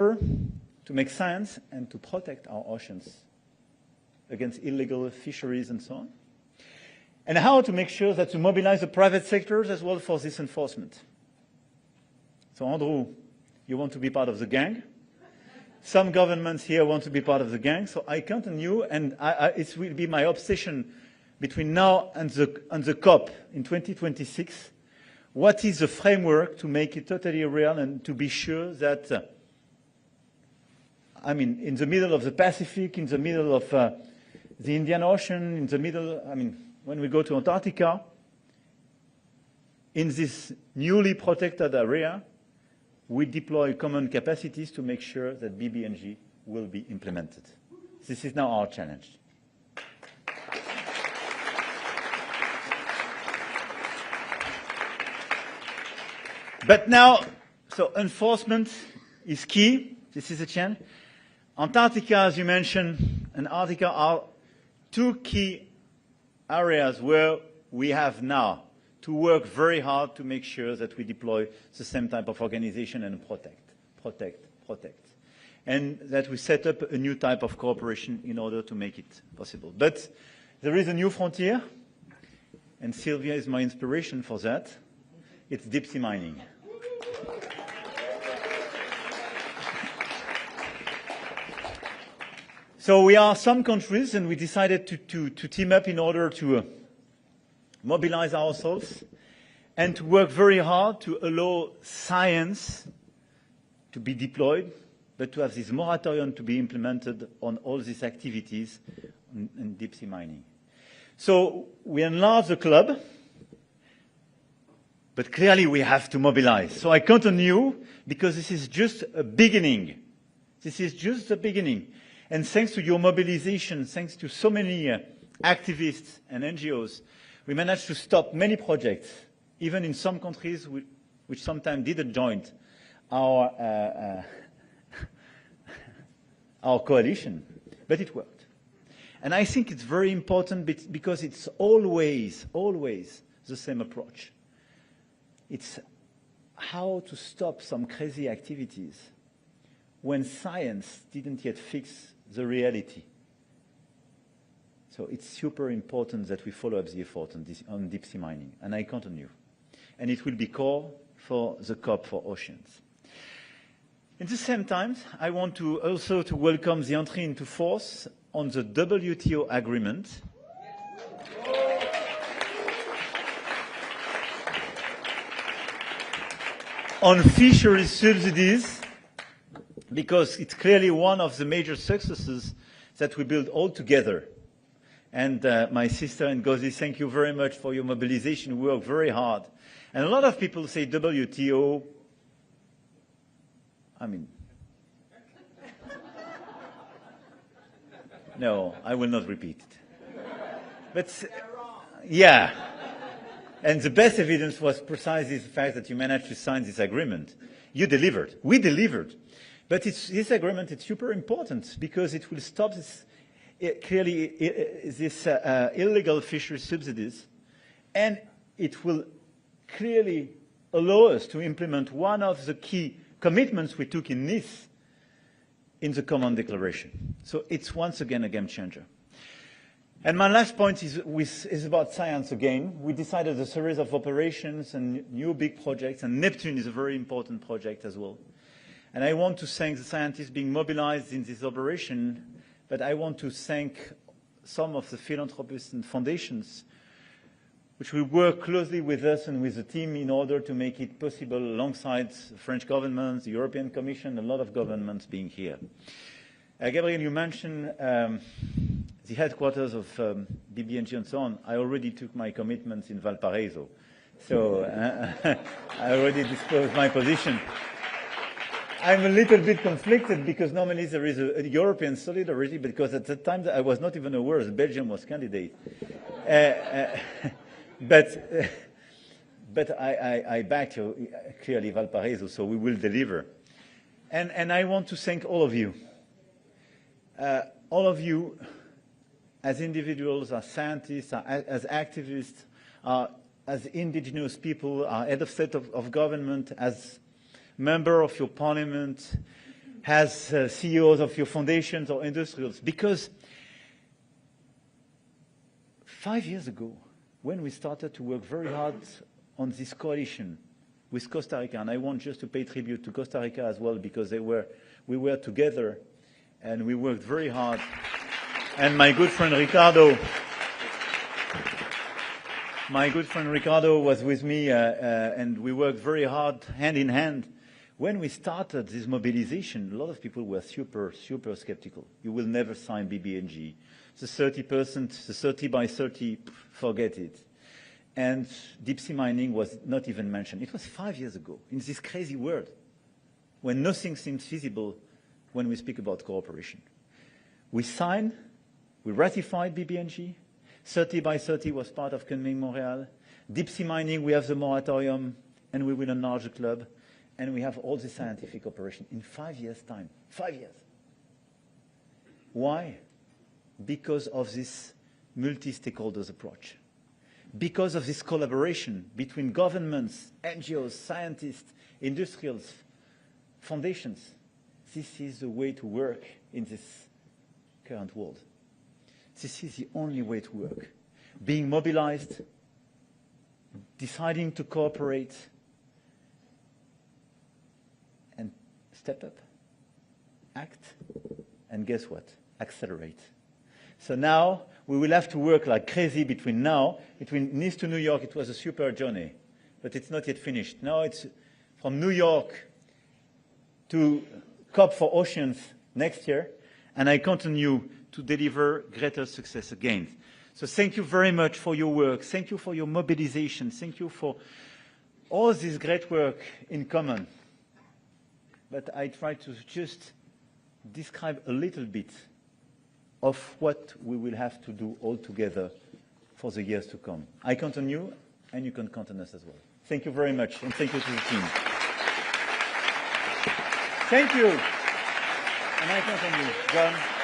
to make science and to protect our oceans against illegal fisheries and so on. And how to make sure that to mobilize the private sectors as well for this enforcement. So Andrew, you want to be part of the gang. Some governments here want to be part of the gang, so I count on you, and it will be my obsession between now and the COP in 2026. What is the framework to make it totally real and to be sure that, in the middle of the Pacific, in the middle of the Indian Ocean, in the middle, when we go to Antarctica, in this newly protected area, we deploy common capacities to make sure that BBNJ will be implemented. This is now our challenge. But now, so enforcement is key. This is a challenge. Antarctica, as you mentioned, and Arctica are two key areas where we have now to work very hard to make sure that we deploy the same type of organization and protect. And that we set up a new type of cooperation in order to make it possible. But there is a new frontier, and Sylvia is my inspiration for that. It's deep sea mining. So we are some countries, and we decided to team up in order to mobilize ourselves and to work very hard to allow science to be deployed, but to have this moratorium to be implemented on all these activities in deep sea mining. So we enlarged the club, but clearly we have to mobilize. So I count on you, because this is just a beginning. This is just the beginning. And thanks to your mobilization, thanks to so many activists and NGOs, we managed to stop many projects, even in some countries which sometimes didn't join our coalition, but it worked. And I think it's very important because it's always the same approach. It's how to stop some crazy activities when science didn't yet fix the reality. So it's super important that we follow up the effort on deep sea mining, and I count on you. And it will be core for the COP for oceans. At the same time, I want to also to welcome the entry into force on the WTO agreement. On fisheries subsidies, because it's clearly one of the major successes that we build all together. And my sister Ngozi, thank you very much for your mobilization. We work very hard. And a lot of people say WTO. No, I will not repeat it. But, yeah. And the best evidence was precisely the fact that you managed to sign this agreement. You delivered. We delivered. But this agreement is super important because it will stop this illegal fishery subsidies, and it will clearly allow us to implement one of the key commitments we took in Nice in the Common Declaration. So it's once again a game changer. And my last point is about science again. We decided a series of operations and new big projects, and Neptune is a very important project as well. And I want to thank the scientists being mobilized in this operation, but I want to thank some of the philanthropists and foundations which will work closely with us and with the team in order to make it possible alongside the French government, the European Commission, a lot of governments being here. Gabriel, you mentioned the headquarters of BBNJ and so on. I already took my commitments in Valparaiso. So I already disclosed my position. I'm a little bit conflicted because normally there is a European solidarity, because at that time I was not even aware that Belgium was candidate. But I back clearly Valparaiso, so we will deliver. And I want to thank all of you. All of you as individuals, as scientists, as activists, as indigenous people, head of state of government, as member of your parliament, as CEOs of your foundations or industrials, because 5 years ago, when we started to work very hard on this coalition with Costa Rica, and I want just to pay tribute to Costa Rica as well, because we were together and we worked very hard. And my good friend Ricardo was with me, and we worked very hard, hand in hand. When we started this mobilization, a lot of people were super skeptical. You will never sign BBNJ. The 30%, the 30 by 30, forget it. And deep sea mining was not even mentioned. It was 5 years ago, in this crazy world, when nothing seems feasible when we speak about cooperation. We signed, we ratified BBNJ. 30 by 30 was part of Kunming-Montréal. Deep sea mining, we have the moratorium, and we will enlarge the club. And we have all the scientific cooperation in 5 years' time. 5 years. Why? Because of this multi-stakeholders approach. Because of this collaboration between governments, NGOs, scientists, industrials, foundations. This is the way to work in this current world. This is the only way to work. Being mobilized, deciding to cooperate, and step up, act, and guess what? Accelerate. So now we will have to work like crazy between Nice to New York. It was a super journey, but it's not yet finished. Now it's from New York to COP for Oceans next year, and I continue to deliver greater success again. So thank you very much for your work. Thank you for your mobilization. Thank you for all this great work in common. But I try to just describe a little bit of what we will have to do all together for the years to come. I count on you, and you can count on us as well. Thank you very much, and thank you to the team. Thank you. And I count on you, John.